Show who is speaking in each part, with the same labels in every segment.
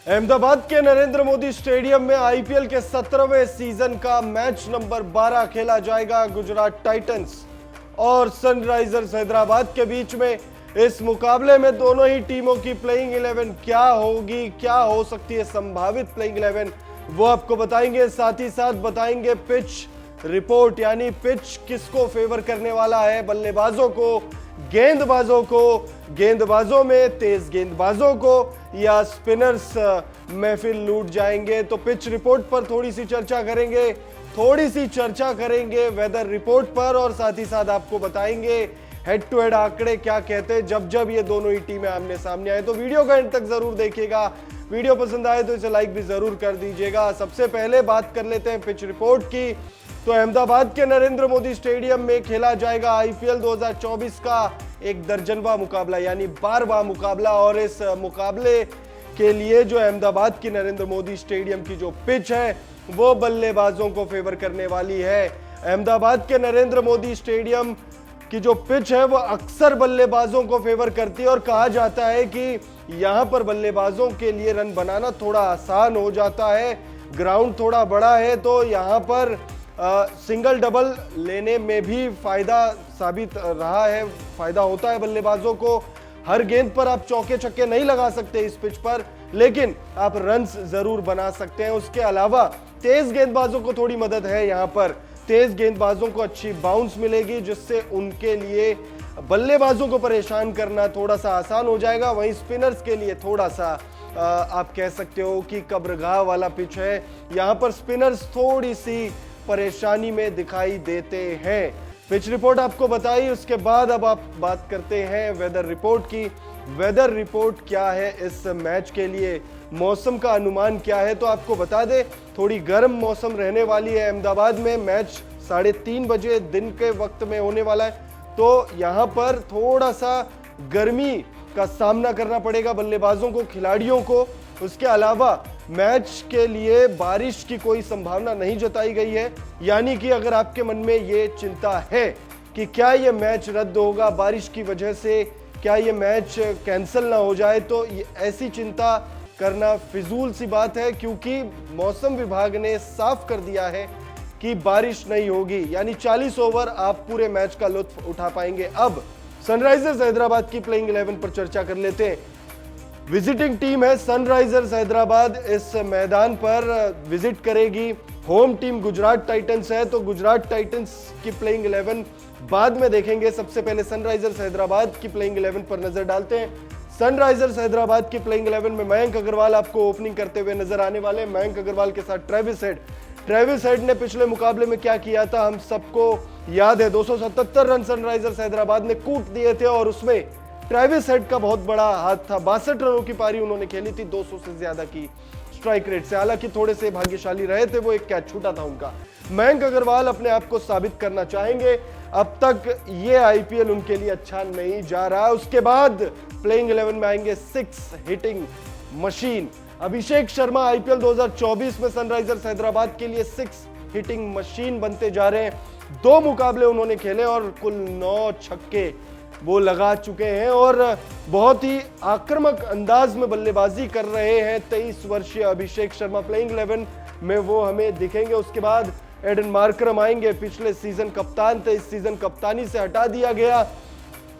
Speaker 1: अहमदाबाद के नरेंद्र मोदी स्टेडियम में आईपीएल के 17वें सीजन का मैच नंबर 12 खेला जाएगा। गुजरात टाइटंस और सनराइजर्स हैदराबाद के बीच में इस मुकाबले में दोनों ही टीमों की प्लेइंग 11 क्या होगी, क्या हो सकती है संभावित प्लेइंग 11, वो आपको बताएंगे। साथ ही साथ बताएंगे पिच रिपोर्ट, यानी पिच किसको फेवर करने वाला है, बल्लेबाजों को, गेंदबाजों को, गेंदबाजों में तेज गेंदबाजों को, या स्पिनर्स महफिल लूट जाएंगे। तो पिच रिपोर्ट पर थोड़ी सी चर्चा करेंगे वेदर रिपोर्ट पर, और साथ ही साथ आपको बताएंगे हेड टू हेड आंकड़े क्या कहते हैं जब ये दोनों ही टीमें आमने सामने आए। तो वीडियो का एंड तक जरूर देखिएगा। वीडियो पसंद आए तो इसे लाइक भी जरूर कर दीजिएगा। सबसे पहले बात कर लेते हैं पिच रिपोर्ट की। तो अहमदाबाद के नरेंद्र मोदी स्टेडियम में खेला जाएगा आईपीएल 2024 का एक दर्जनवा मुकाबला, यानी 12वां मुकाबला। और इस मुकाबले के लिए जो अहमदाबाद की नरेंद्र मोदी स्टेडियम की जो पिच है वो बल्लेबाजों को फेवर करने वाली है। अहमदाबाद के नरेंद्र मोदी स्टेडियम की जो पिच है वो अक्सर बल्लेबाजों को फेवर करती है, और कहा जाता है कि यहां पर बल्लेबाजों के लिए रन बनाना थोड़ा आसान हो जाता है। ग्राउंड थोड़ा बड़ा है तो यहां पर सिंगल डबल लेने में भी फायदा साबित रहा है, फायदा होता है बल्लेबाजों को। हर गेंद पर आप चौके छक्के नहीं लगा सकते इस पिच पर, लेकिन आप रन्स जरूर बना सकते हैं। उसके अलावा तेज गेंदबाजों को थोड़ी मदद है। यहाँ पर तेज गेंदबाजों को अच्छी बाउंस मिलेगी, जिससे उनके लिए बल्लेबाजों को परेशान करना थोड़ा सा आसान हो जाएगा। वहीं स्पिनर्स के लिए थोड़ा सा आप कह सकते हो कि कब्रगाह वाला पिच है। यहाँ पर स्पिनर्स थोड़ी सी परेशानी में दिखाई देते हैं। पिच रिपोर्ट आपको बताई, उसके बाद अब आप बात करते हैं वेदर रिपोर्ट की। वेदर रिपोर्ट क्या है इस मैच के लिए, मौसम का अनुमान क्या है, तो आपको बता दे थोड़ी गर्म मौसम रहने वाली है अहमदाबाद में। मैच 3:30 बजे दिन के वक्त में होने वाला है, तो यहाँ पर थोड़ा सा गर्मी का सामना करना पड़ेगा बल्लेबाजों को, खिलाड़ियों को। उसके अलावा मैच के लिए बारिश की कोई संभावना नहीं जताई गई है, यानी कि अगर आपके मन में ये चिंता है कि क्या ये मैच रद्द होगा बारिश की वजह से, क्या ये मैच कैंसिल ना हो जाए, तो ऐसी चिंता करना फिजूल सी बात है, क्योंकि मौसम विभाग ने साफ कर दिया है कि बारिश नहीं होगी, यानी 40 ओवर आप पूरे मैच का लुत्फ उठा पाएंगे। अब सनराइजर्स हैदराबाद की प्लेइंग 11 पर चर्चा कर लेते हैं। विजिटिंग टीम है सनराइजर्स हैदराबाद, इस मैदान पर विजिट करेगी। होम टीम गुजरात टाइटंस है, तो गुजरात टाइटंस की प्लेइंग 11 बाद में देखेंगे। सबसे पहले सनराइजर्स हैदराबाद की प्लेइंग 11 पर नजर डालते हैं। सनराइजर्स हैदराबाद की प्लेइंग 11 में मयंक अग्रवाल आपको ओपनिंग करते हुए नजर आने वाले। मयंक अग्रवाल के साथ ट्रेविस हेड ने पिछले मुकाबले में क्या किया था हम सबको याद है। 277 रन सनराइजर्स हैदराबाद ने कूट दिए थे, और उसमें ट्रेविस हेड का बहुत बड़ा हाथ था। 62 रनों की पारी उन्होंने खेली थी, 200 से ज्यादा की स्ट्राइक रेट से। हालांकि थोड़े से भाग्यशाली रहे थे, वो एक कैच छूटा था उनका। मयंक अग्रवाल अपने आप को साबित करना चाहेंगे। अब तक ये आईपीएल उनके लिए अच्छा नहीं जा रहा। उसके बाद प्लेइंग 11 में आएंगे 6 hitting machine. Abhishek Sharma IPL 2024 में सनराइजर्स हैदराबाद के लिए 6 हिटिंग मशीन बनते जा रहे हैं। 2 मुकाबले उन्होंने खेले और कुल 9 छक्के वो लगा चुके हैं, और बहुत ही आक्रामक अंदाज में बल्लेबाजी कर रहे हैं 23 वर्षीय अभिषेक शर्मा। प्लेइंग 11 में वो हमें दिखेंगे। उसके बाद एडन मार्करम आएंगे, पिछले सीजन कप्तान थे, इस सीजन कप्तानी से हटा दिया गया।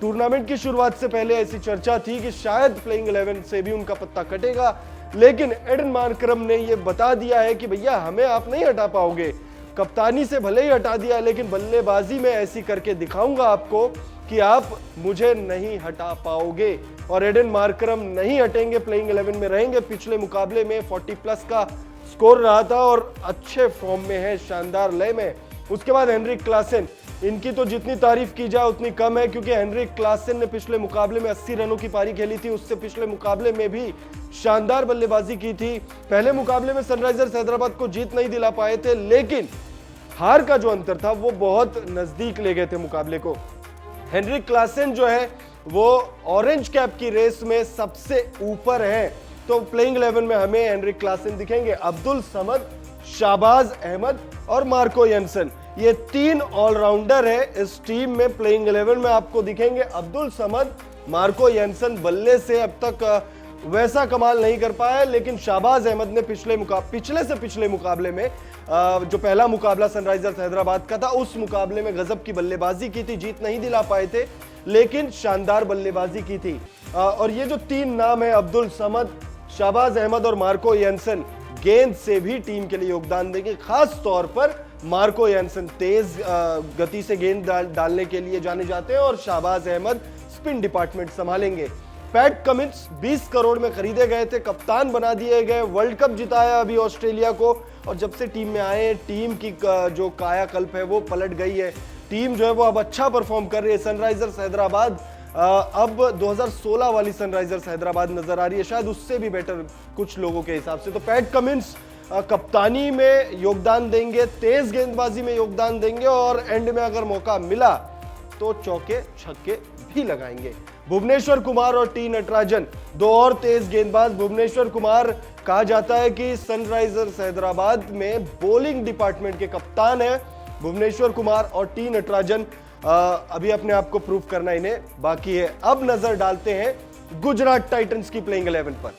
Speaker 1: टूर्नामेंट की शुरुआत से पहले ऐसी चर्चा थी कि शायद प्लेइंग 11 से भी उनका पत्ता कटेगा, लेकिन एडन मार्करम ने यह बता दिया है कि भैया हमें आप नहीं हटा पाओगे। कप्तानी से भले ही हटा दिया, लेकिन बल्लेबाजी में ऐसी करके दिखाऊंगा आपको कि आप मुझे नहीं हटा पाओगे। और एडन मार्करम नहीं हटेंगे, प्लेइंग 11 में रहेंगे। पिछले मुकाबले में 40+ का स्कोर रहा था और अच्छे फॉर्म में है, शानदार लय में। उसके बाद हेनरिक क्लासेन, इनकी तो जितनी तारीफ की जाए उतनी कम है, क्योंकि हेनरिक क्लासेन ने पिछले मुकाबले में 80 रनों की पारी खेली थी। उससे पिछले मुकाबले में भी शानदार बल्लेबाजी की थी। पहले मुकाबले में सनराइजर्स हैदराबाद को जीत नहीं दिला पाए थे, लेकिन हार का जो अंतर था वो बहुत नजदीक ले गए थे मुकाबले को। हेनरिक क्लासेन जो है वो ऑरेंज कैप की रेस में सबसे ऊपर है, तो प्लेइंग 11 में हमें हेनरिक क्लासेन दिखेंगे। अब्दुल समद, शाहबाज अहमद और मार्को यंसन, ये 3 ऑलराउंडर है इस टीम में। प्लेइंग 11 में आपको दिखेंगे अब्दुल समद, मार्को यंसन बल्ले से अब तक वैसा कमाल नहीं कर पाया, लेकिन शाहबाज अहमद ने पिछले से पिछले मुकाबले में जो पहला मुकाबला सनराइजर्स हैदराबाद का था, उस मुकाबले में गजब की बल्लेबाजी की थी। जीत नहीं दिला पाए थे, लेकिन शानदार बल्लेबाजी की थी। और ये जो 3 नाम है, अब्दुल समद, शाहबाज अहमद और मार्को यान्सन, गेंद से भी टीम के लिए योगदान देंगे। खास तौर पर मार्को यान्सन तेज गति से गेंद डालने के लिए जाने जाते हैं और शाहबाज अहमद स्पिन डिपार्टमेंट संभालेंगे। पैट कमिंस 20 करोड़ में खरीदे गए थे, कप्तान बना दिए गए, वर्ल्ड कप जिताया अभी ऑस्ट्रेलिया को, और जब से टीम में आए टीम की जो कायाकल्प है वो पलट गई है। टीम जो है वो अब अच्छा परफॉर्म कर रही है। सनराइजर्स हैदराबाद अब 2016 वाली सनराइजर्स हैदराबाद नजर आ रही है, शायद उससे भी बेटर कुछ लोगों के हिसाब से। तो पैट कमिंस कप्तानी में योगदान देंगे, तेज गेंदबाजी में योगदान देंगे, और एंड में अगर मौका मिला तो चौके छक्के भी लगाएंगे। भुवनेश्वर कुमार और टी नटराजन, 2 और तेज गेंदबाज। भुवनेश्वर कुमार कहा जाता है कि सनराइजर्स हैदराबाद में बॉलिंग डिपार्टमेंट के कप्तान है भुवनेश्वर कुमार, और टी नटराजन अभी अपने आप को प्रूव करना इन्हें बाकी है। अब नजर डालते हैं गुजरात टाइटंस की प्लेइंग 11 पर।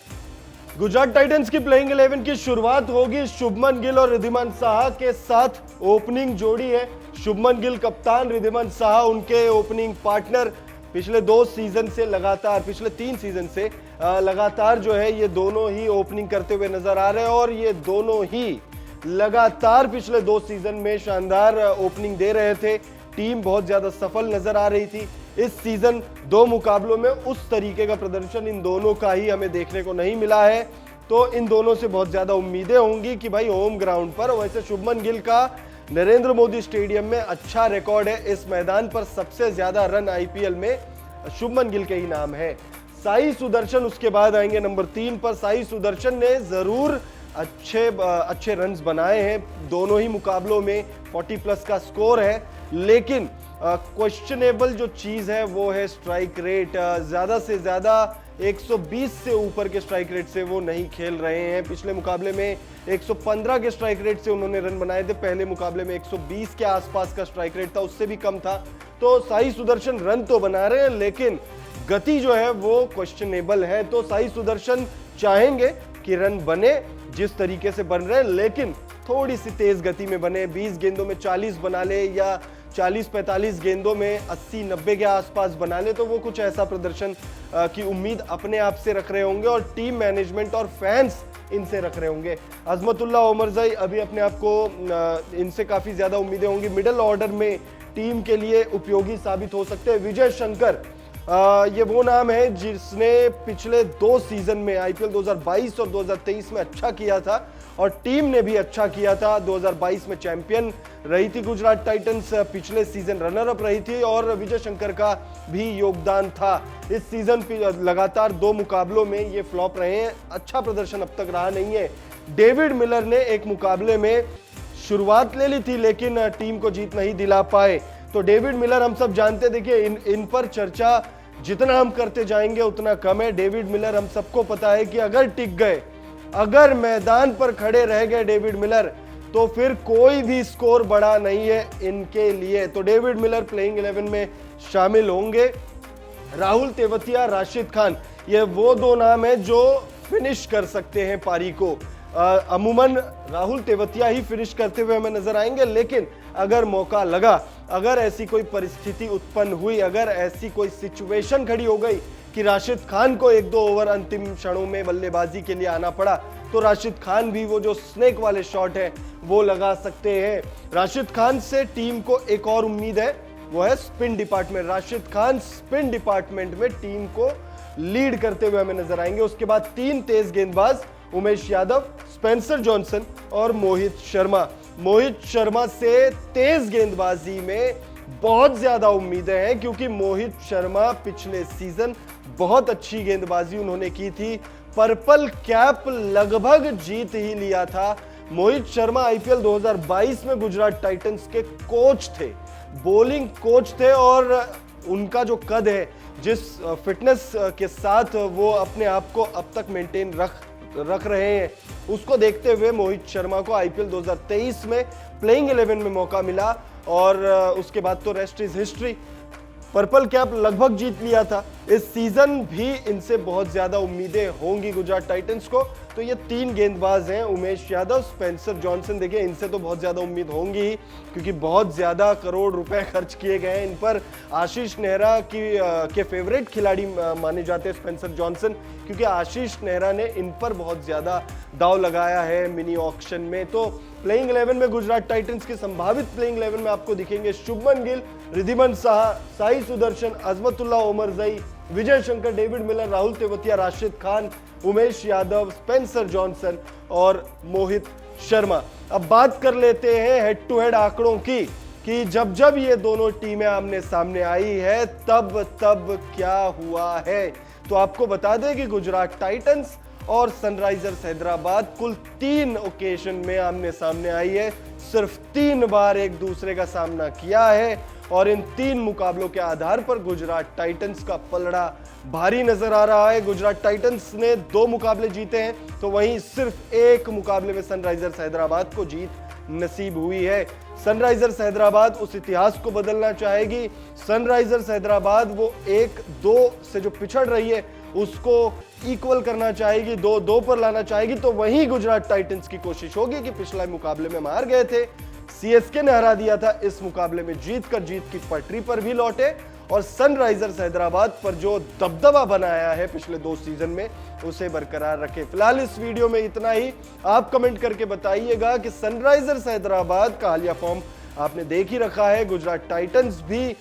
Speaker 1: गुजरात टाइटंस की प्लेइंग 11 की शुरुआत होगी शुभमन गिल और रिद्धिमान साहा के साथ। ओपनिंग जोड़ी है शुभमन गिल कप्तान, रिद्धिमान साहा उनके ओपनिंग पार्टनर। पिछले 2 सीजन से लगातार, पिछले 3 सीजन से लगातार जो है ये दोनों ही ओपनिंग करते हुए नजर आ रहे हैं, और ये दोनों ही लगातार पिछले 2 सीजन में शानदार ओपनिंग दे रहे थे। टीम बहुत ज्यादा सफल नजर आ रही थी। इस सीजन 2 मुकाबलों में उस तरीके का प्रदर्शन इन दोनों का ही हमें देखने को नहीं मिला है, तो इन दोनों से बहुत ज्यादा उम्मीदें होंगी कि भाई होम ग्राउंड पर। वैसे शुभमन गिल का नरेंद्र मोदी स्टेडियम में अच्छा रिकॉर्ड है, इस मैदान पर सबसे ज्यादा रन आईपीएल में शुभमन गिल के ही नाम है। साई सुदर्शन उसके बाद आएंगे नंबर 3 पर। साई सुदर्शन ने जरूर अच्छे रन्स बनाए हैं, दोनों ही मुकाबलों में 40+ का स्कोर है, लेकिन क्वेश्चनेबल जो चीज है वो है स्ट्राइक रेट। ज्यादा से ज्यादा 120 से ऊपर के स्ट्राइक रेट से वो नहीं खेल रहे हैं। पिछले मुकाबले में 115 के स्ट्राइक रेट से उन्होंने रन बनाए थे, पहले मुकाबले में 120 के आसपास का स्ट्राइक रेट था, उससे भी कम था। तो साई सुदर्शन रन तो बना रहे हैं, लेकिन गति जो है वो क्वेश्चनेबल है। तो साई सुदर्शन चाहेंगे कि रन बने जिस तरीके से बन रहे हैं, लेकिन थोड़ी सी तेज गति में बने। 20 गेंदों में 40 बना ले, या 40-45 गेंदों में 80-90 के आसपास बना ले, तो वो कुछ ऐसा प्रदर्शन की उम्मीद अपने आप से रख रहे होंगे, और टीम मैनेजमेंट और फैंस इनसे रख रहे होंगे। अजमतुल्ला ओमरजई अभी अपने आप को इनसे काफी ज्यादा उम्मीदें होंगी। मिडिल ऑर्डर में टीम के लिए उपयोगी साबित हो सकते हैं। विजय शंकर ये वो नाम है जिसने पिछले 2 सीजन में आईपीएल 2022 और 2023 में अच्छा किया था, और टीम ने भी अच्छा किया था। 2022 में चैंपियन रही थी गुजरात टाइटंस, पिछले सीजन रनर अप रही थी, और विजय शंकर का भी योगदान था। इस सीजन लगातार 2 मुकाबलों में ये फ्लॉप रहे हैं, अच्छा प्रदर्शन अब तक रहा नहीं है। डेविड मिलर ने एक मुकाबले में शुरुआत ले ली थी, लेकिन टीम को जीत नहीं दिला पाए। तो डेविड मिलर हम सब जानते, देखिए इन पर चर्चा जितना हम करते जाएंगे उतना कम है। डेविड मिलर हम सबको पता है कि अगर टिक गए, अगर मैदान पर खड़े रह गए डेविड मिलर, तो फिर कोई भी स्कोर बड़ा नहीं है इनके लिए। तो डेविड मिलर प्लेइंग 11 में शामिल होंगे। राहुल तेवतिया, राशिद खान, ये वो 2 नाम है जो फिनिश कर सकते हैं पारी को। अमूमन राहुल तेवतिया ही फिनिश करते हुए हमें नजर आएंगे, लेकिन अगर मौका लगा, अगर ऐसी कोई परिस्थिति उत्पन्न हुई, अगर ऐसी कोई सिचुएशन खड़ी हो गई कि राशिद खान को 1-2 ओवर अंतिम क्षणों में बल्लेबाजी के लिए आना पड़ा, तो राशिद खान भी वो जो स्नेक वाले शॉट है वो लगा सकते हैं। राशिद खान से टीम को एक और उम्मीद है, वो है spin department. Rashid Khan spin department में टीम को लीड करते हुए हमें नजर आएंगे। उसके बाद 3 तेज गेंदबाज, उमेश यादव, स्पेंसर जॉनसन और मोहित शर्मा। मोहित शर्मा से तेज गेंदबाजी में बहुत ज्यादा उम्मीदें हैं, क्योंकि मोहित शर्मा पिछले सीजन बहुत अच्छी गेंदबाजी उन्होंने की थी, पर्पल कैप लगभग जीत ही लिया था। मोहित शर्मा आईपीएल 2022 में गुजरात टाइटंस के कोच थे, बॉलिंग कोच थे, और उनका जो कद है, जिस फिटनेस के साथ वो अपने आप को अब तक मेंटेन रख रहे हैं, उसको देखते हुए मोहित शर्मा को आईपीएल 2023 में प्लेइंग 11 में मौका मिला, और उसके बाद तो rest is history. Purple cap लगभग जीत लिया था। इस सीजन भी इनसे बहुत ज्यादा उम्मीदें होंगी गुजरात टाइटंस को। तो ये 3 गेंदबाज हैं, उमेश यादव, स्पेंसर जॉनसन। देखिए इनसे तो बहुत ज्यादा उम्मीद होंगी ही, क्योंकि बहुत ज्यादा करोड़ रुपए खर्च किए गए हैं इन पर। आशीष नेहरा के फेवरेट खिलाड़ी माने जाते हैं स्पेंसर जॉनसन, क्योंकि आशीष नेहरा ने इन पर बहुत ज्यादा दाव लगाया है मिनी ऑक्शन में। तो प्लेइंग 11 में गुजरात टाइटंस की संभावित प्लेइंग 11 में आपको दिखेंगे Shubman Gill, Wriddhiman Saha, Sai Sudharsan, Azmatullah Omarzai, Vijay Shankar, David Miller, Rahul Tewatia, Rashid Khan, Umesh Yadav, Spencer Johnson और मोहित शर्मा। अब बात कर लेते हैं हेड टू हेड आंकड़ों की, कि जब जब ये दोनों टीमें आमने सामने आई है तब तब क्या हुआ है। तो आपको बता दें कि गुजरात टाइटंस और सनराइजर्स हैदराबाद कुल 3 ओकेजन में आमने सामने आई है। सिर्फ 3 बार एक दूसरे का सामना किया है और इन 3 मुकाबलों के आधार पर गुजरात टाइटंस का पलड़ा भारी नजर आ रहा है। गुजरात टाइटंस ने 2 मुकाबले जीते हैं, तो वहीं सिर्फ 1 मुकाबले में सनराइजर्स हैदराबाद को जीत नसीब हुई है। सनराइजर्स हैदराबाद उस इतिहास को बदलना चाहेगी। सनराइजर्स हैदराबाद वो 1-2 से जो पिछड़ रही है उसको इक्वल करना चाहेगी, 2-2 पर लाना चाहेगी। तो वहीं गुजरात टाइटंस की कोशिश होगी कि पिछले मुकाबले में मार गए थे, सीएसके ने हरा दिया था, इस मुकाबले में जीत की पटरी पर भी लौटे और सनराइजर्स हैदराबाद पर जो दबदबा बनाया है पिछले 2 सीजन में उसे बरकरार रखे। फिलहाल इस वीडियो में इतना ही। आप कमेंट करके बताइएगा कि सनराइजर्स हैदराबाद का हालिया फॉर्म आपने देख ही रखा है, गुजरात टाइटंस भी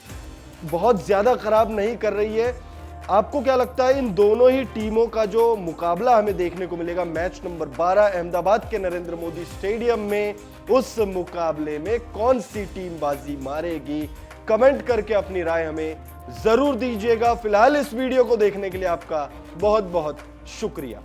Speaker 1: बहुत ज्यादा खराब नहीं कर रही है। आपको क्या लगता है इन दोनों ही टीमों का जो मुकाबला हमें देखने को मिलेगा मैच नंबर 12 अहमदाबाद के नरेंद्र मोदी स्टेडियम में, उस मुकाबले में कौन सी टीम बाजी मारेगी? कमेंट करके अपनी राय हमें जरूर दीजिएगा। फिलहाल इस वीडियो को देखने के लिए आपका बहुत बहुत शुक्रिया।